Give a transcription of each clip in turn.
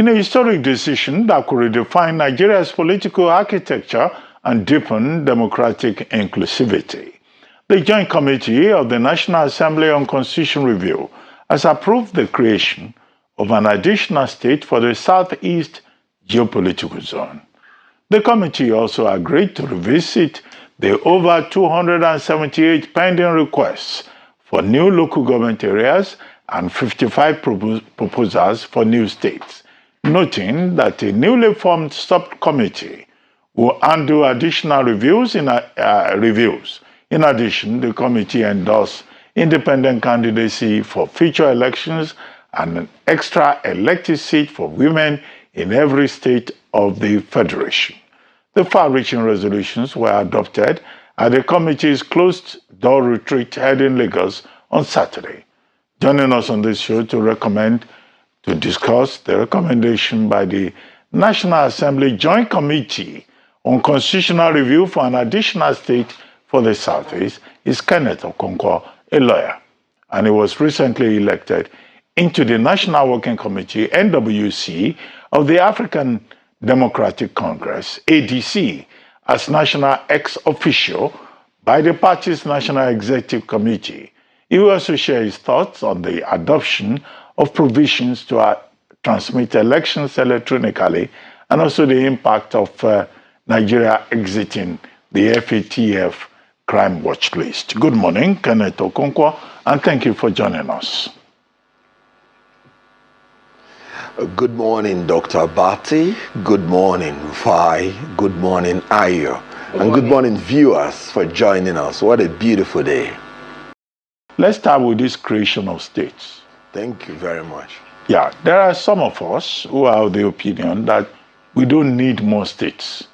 in a historic decision that could redefine Nigeria's political architecture and deepen democratic inclusivity. The Joint Committee of the National Assembly on Constitution Review has approved the creation of an additional state for the Southeast geopolitical zone. The committee also agreed to revisit the over 278 pending requests for new local government areas and 55 proposals for new states, noting that a newly formed subcommittee will handle additional reviews. In addition, the committee endorsed independent candidacy for future elections and an extra elected seat for women in every state of the Federation. The far-reaching resolutions were adopted at the committee's closed-door retreat held in Lagos on Saturday. Joining us on this show to discuss the recommendation by the National Assembly Joint Committee on Constitutional Review for an additional state for the Southeast is Kenneth Okonkwo, a lawyer, and he was recently elected into the National Working Committee, NWC, of the African Democratic Congress, ADC, as national ex-officio by the party's National Executive Committee. He will also share his thoughts on the adoption of provisions to transmit elections electronically and also the impact of Nigeria exiting the FATF crime watch list. Good morning, Kenneth Okonkwo, and thank you for joining us. Good morning, Dr. Abati. Good morning, Rufai. Good morning, Ayo. And good morning, viewers, for joining us. What a beautiful day. Let's start with this creation of states. Thank you very much. Yeah, there are some of us who are of the opinion that we don't need more states,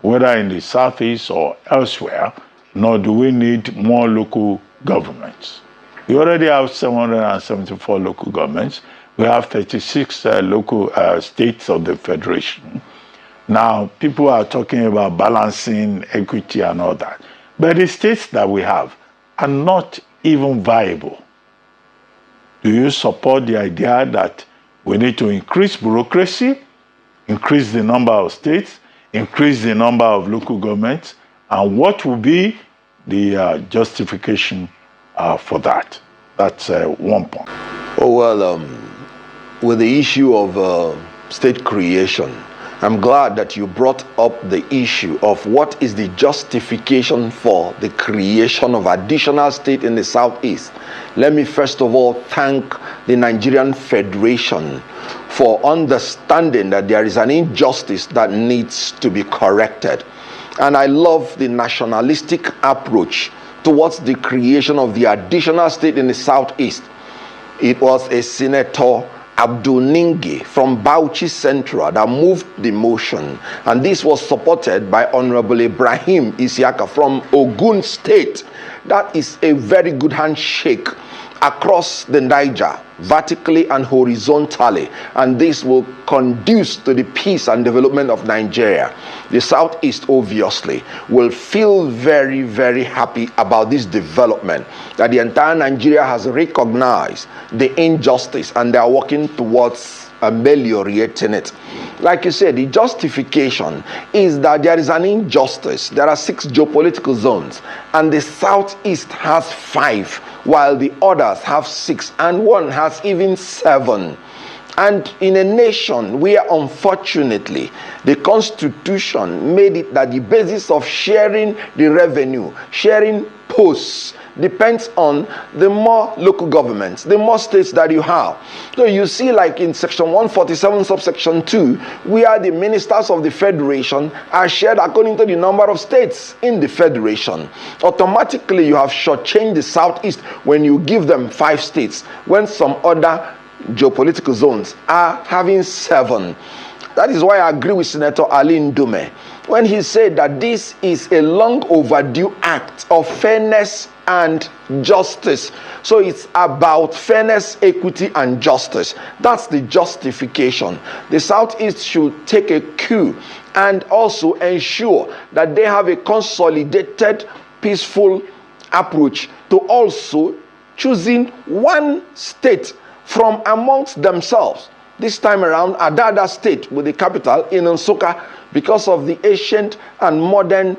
whether in the Southeast or elsewhere, nor do we need more local governments. We already have 774 local governments. We have 36 local states of the Federation. Now, people are talking about balancing equity and all that. But the states that we have are not even viable. Do you support the idea that we need to increase bureaucracy, increase the number of states, increase the number of local governments, and what will be the justification for that? That's one point. Oh, well, with the issue of state creation, I'm glad that you brought up the issue of what is the justification for the creation of additional state in the Southeast. Let me first of all thank the Nigerian Federation for understanding that there is an injustice that needs to be corrected. And I love the nationalistic approach towards the creation of the additional state in the Southeast. It was a Senator Abdul Ningi from Bauchi Central that moved the motion, and this was supported by Honorable Ibrahim Isiaka from Ogun State. That is a very good handshake across the Niger, vertically and horizontally, and this will conduce to the peace and development of Nigeria. The Southeast obviously will feel very, very happy about this development, that the entire Nigeria has recognized the injustice and they are working towards ameliorating it. Like you said, the justification is that there is an injustice. There are 6 geopolitical zones, and the Southeast has 5, while the others have 6, and one has even 7. And in a nation where, unfortunately, the Constitution made it that the basis of sharing the revenue, sharing posts, depends on the more local governments, the more states that you have. So you see, like in section 147 subsection 2, where the ministers of the Federation are shared according to the number of states in the Federation. Automatically you have shortchanged the Southeast when you give them 5 states, when some other geopolitical zones are having 7. That is why I agree with Senator Ali Ndume when he said that this is a long overdue act of fairness and justice. So it's about fairness, equity, and justice. That's the justification. The Southeast should take a cue and also ensure that they have a consolidated, peaceful approach to also choosing one state from amongst themselves. this time around Adada State with the capital in Nsukka because of the ancient and modern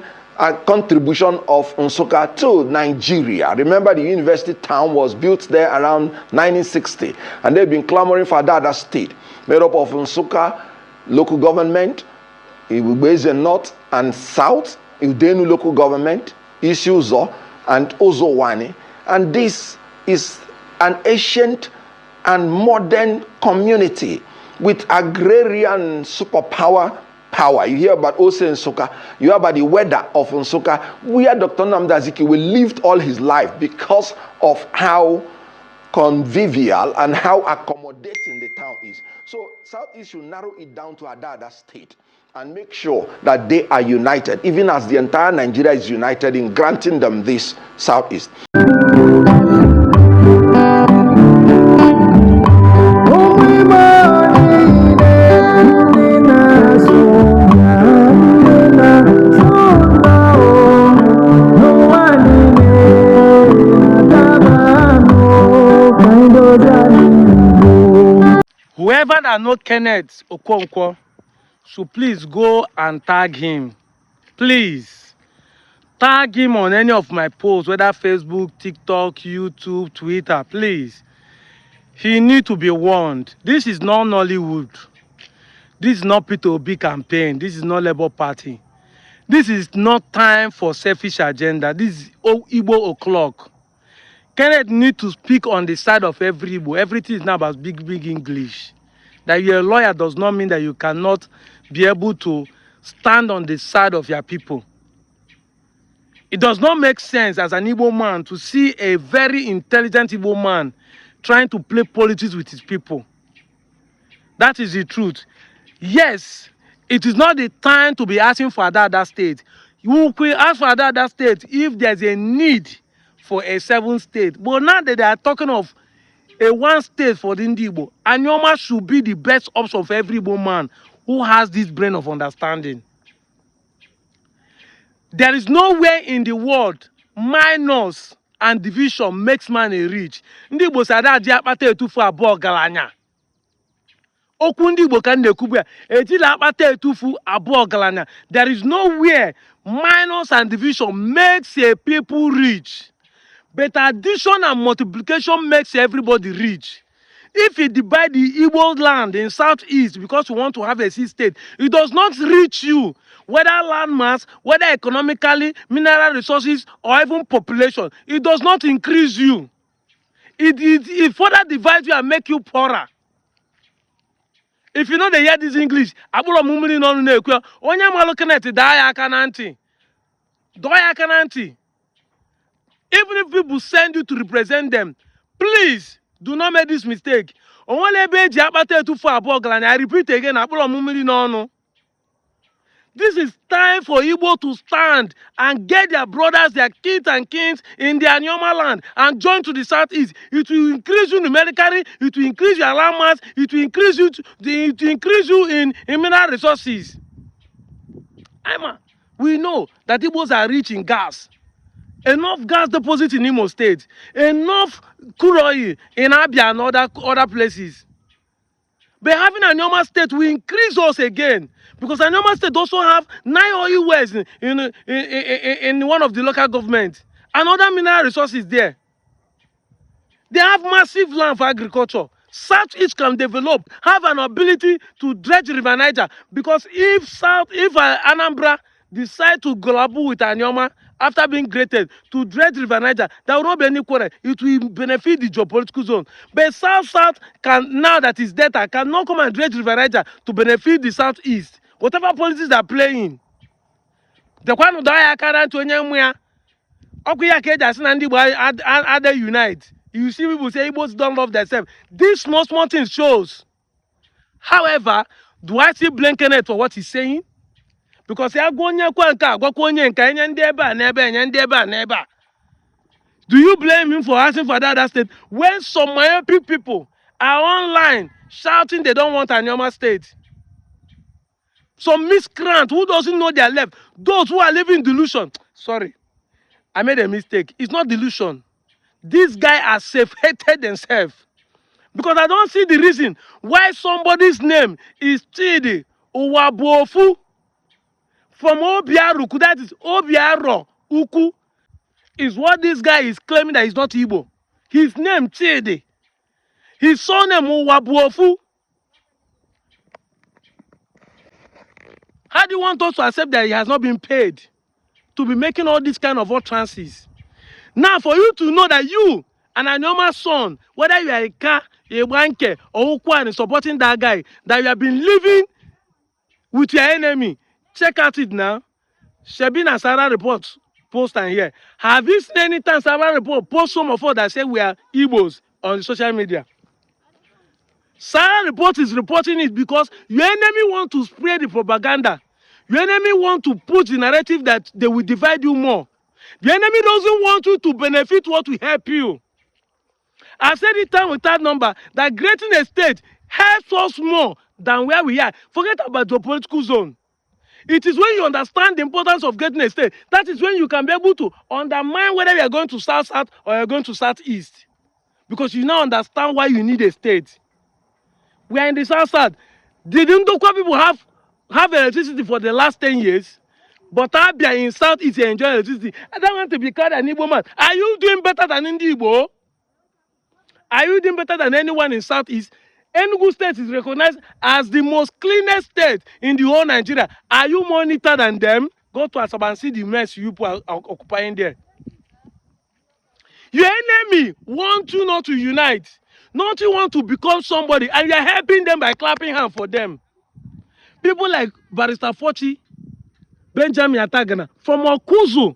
contribution of Nsukka to Nigeria. Remember, the university town was built there around 1960, and they've been clamoring for Adada State, made up of Nsukka local government, Igbo North and South, Udenu local government, Isi-Uzo, and Ozowani. And this is an ancient and modern community with agrarian superpower power. You hear about Ose Nsukka, you hear about the weather of Nsukka, where Dr. Nnamdi Azikiwe lived all his life because of how convivial and how accommodating the town is. So Southeast should narrow it down to Adada State and make sure that they are united, even as the entire Nigeria is united in granting them this Southeast. Whoever that know Kenneth Okonkwo should please go and tag him. Please tag him on any of my posts, whether Facebook, TikTok, YouTube, Twitter. Please, he need to be warned. This is not Nollywood. This is not Peter Obi campaign. This is not Labour Party. This is not time for selfish agenda. This is Igbo o'clock. Kenneth need to speak on the side of every Igbo. Everything is now about big English. That you're a lawyer does not mean that you cannot be able to stand on the side of your people. It does not make sense as an Igbo man to see a very intelligent Igbo man trying to play politics with his people. That is the truth. Yes, it is not the time to be asking for Adada State. You could ask for Adada State if there's a need for a 7th state. But now that they are talking of a 1 state for the Igbo, Anyoma should be the best option for every Igbo man who has this brain of understanding. There is nowhere in the world minus and division makes man a rich. Ndị Igbo sada ji akpata etufu abụọ galanya. Okwu ndị Igbo ka na-ekwu ejila akpata etufu abụọ galanya. There is nowhere minus and division makes a people rich. But addition and multiplication makes everybody rich. If you divide the Igbo land in Southeast because you want to have a 6th state, it does not reach you, whether land mass, whether economically, mineral resources, or even population. It does not increase you. It further divides you and make you poorer. If you know they hear this English, onye malu Kenneth daa aka na ntị. Dọọ ya aka na ntị. Even if people send you to represent them, please do not make this mistake. I repeat again, this is time for Igbo to stand and get their brothers, their kids and kings in their Anyoma land and join to the Southeast. It will increase you numerically, it will increase your land mass, it will increase you in mineral resources. We know that Igbos are rich in gas. Enough gas deposit in Imo State, enough crude oil in Abia and other places. But having Anyoma State will increase us again because Anyoma State also have 9 oil wells in one of the local governments and other mineral resources there. They have massive land for agriculture. Southeast can develop, have an ability to dredge River Niger because if Anambra decide to collabo with Anyoma after being graded to dredge River Niger, there will not be any quarrel. It will benefit the geopolitical zone. But South can, now that is data, cannot come and dredge River Niger to benefit the Southeast. Whatever policies they are playing. The one who unite. You see people say Igbos don't love themselves. This small things shows. However, do I still blame Kenneth for what he's saying? Because do you blame him for asking for that state when some myopic people are online shouting they don't want Anyoma State? Some miscreant who doesn't know their left, those who are living delusion. Sorry, I made a mistake. It's not delusion. These guys are self-hated themselves. Because I don't see the reason why somebody's name is Chidi Uwabuofu from Obiaruku. That is Obiaro Uku. Is what this guy is claiming that he's not Igbo. His name Chidi. His surname Uwabuofu. How do you want us to accept that he has not been paid to be making all these kind of utterances? Now, for you to know that you, an Anyoma son, whether you are a car, a wanker, or Ukwan supporting that guy, that you have been living with your enemy, check out it now. Shebin and Sarah report post and here. Have you seen any time Sarah report post some of us that say we are Igbos on social media? Sarah report is reporting it because your enemy want to spread the propaganda. Your enemy want to put the narrative that they will divide you more. The enemy doesn't want you to benefit what will help you. I've said it time with that number that creating a state helps us more than where we are. Forget about the political zone. It is when you understand the importance of getting a state, that is when you can be able to undermine whether you are going to south-south or you are going to southeast. Because you now understand why you need a state. We are in the south-south. The Ndokwa people have electricity for the last 10 years. But Abia in southeast enjoy electricity. I don't want to be called an Igbo man. Are you doing better than Indi Igbo? Are you doing better than anyone in southeast? Enugu state is recognized as the most cleanest state in the whole Nigeria. Are you monitored than them? Go to Asaba and see the mess you are occupying there. Your enemy want you not to unite, not you want to become somebody, and you are helping them by clapping hands for them. People like Barrister Fochi, Benjamin Atagana, from Okuzu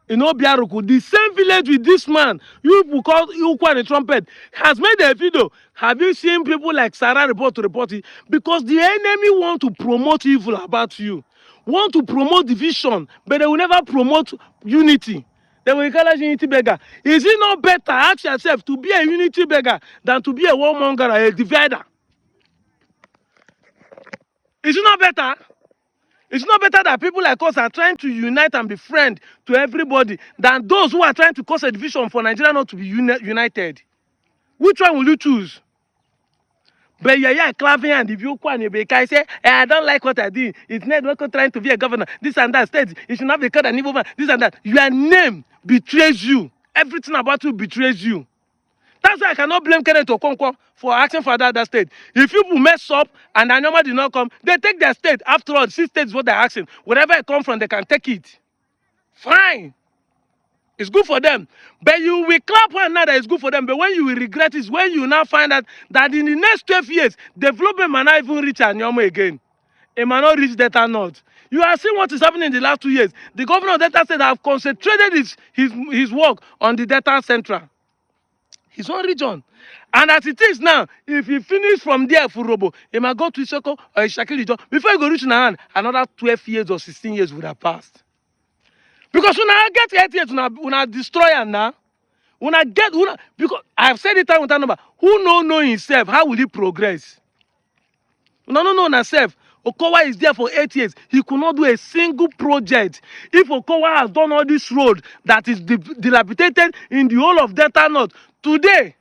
in Obiaruku, the same village with this man, you people call Ukwan the trumpet, has made a video. Have you seen people like Sarah report to report it? Because the enemy want to promote evil about you, want to promote division, but they will never promote unity. They will call us unity beggar. Is it not better, ask yourself, to be a unity beggar than to be a warmonger or a divider? Is it not better? It's not better that people like us are trying to unite and be friend to everybody than those who are trying to cause a division for Nigeria not to be united. Which one will you choose? But yeah, clapping and if you can say, I don't like what I did. It's not trying to be a governor. This and that state. It should not be called an evil man. This and that. Your name betrays you. Everything about you betrays you. That's why I cannot blame Kenneth Okonkwo for asking for that state. If people mess up and Anyoma did not come, they take their state. After all, 6 states is what they're asking. Wherever it comes from, they can take it. Fine. It's good for them. But you will clap one another, it's good for them. But when you will regret is when you now find out that in the next 12 years, development might not even reach Anyoma again. It might not reach Delta North. You are seeing what is happening in the last 2 years. The governor of Delta State have concentrated his work on the Delta Central. His own region. And as it is now, if he finish from there for Robo, he might go to Isoko or Ishakilijo. Before he go reach Nahan, another 12 years or 16 years would have passed. Because when I get 8 years, when I destroy him now, because I've said it time with that number, who know himself, how will he progress? No himself. Okowa is there for 8 years. He could not do a single project. If Okowa has done all this road that is dilapidated in the whole of Delta North, today,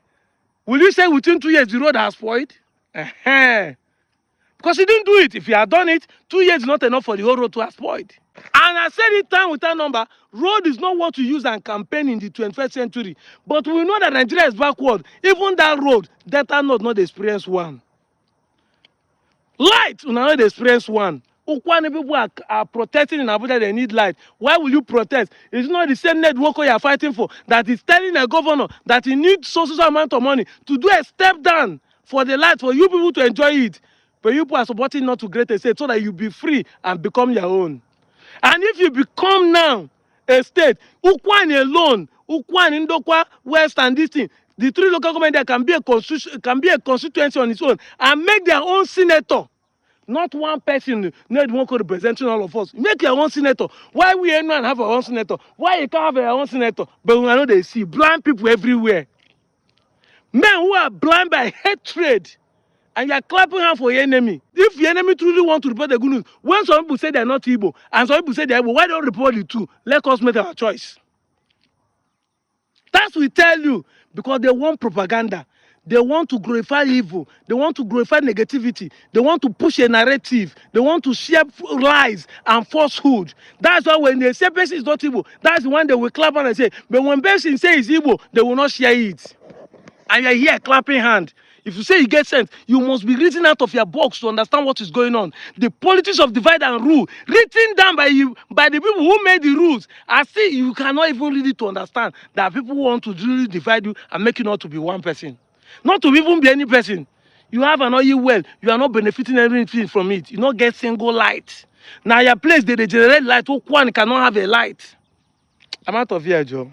will you say within 2 years the road has spoiled? Because he didn't do it. If he had done it, 2 years is not enough for the whole road to have spoiled. And I said it time with that number, road is not what you use and campaign in the 21st century. But we know that Nigeria is backward. Even that road, Delta North not experience one. Light, we not experience one. Ukwane people are protesting in Abuja, they need light. Why will you protest? It's not the same network you are fighting for that is telling a governor that he needs so amount of money to do a step down for the light for you people to enjoy it. But you people are supporting not to create a state so that you be free and become your own. And if you become now a state, Ukwane alone, Ukwane, Ndokwa, West and this thing, the 3 local government there can be a constituency on its own and make their own senator. Not one person need one representing all of us. Make your own senator. Why we anyone have our own senator? Why you can't have our own senator? But we know they see blind people everywhere. Men who are blind by hatred. And you are clapping hands for your enemy. If your enemy truly want to report the good news, when some people say they are not Igbo, and some people say they are Igbo, why don't report the two? Let us make our choice. That's what we tell you, because they want propaganda. They want to glorify evil. They want to glorify negativity. They want to push a narrative. They want to share lies and falsehood. That's why when they say person is not evil, that's when they will clap and say, but when person say is evil, they will not share it. And you're here clapping hand. If you say you get sense, you must be reading out of your box to understand what is going on. The politics of divide and rule, written down by you, by the people who made the rules. I see you cannot even read it to understand that people want to really divide you and make you not to be one person. Not to even be any person. You have an oil well, you are not benefiting anything from it. You not get single light. Now your place, they generate light, one cannot have a light. I'm out of here, Joe.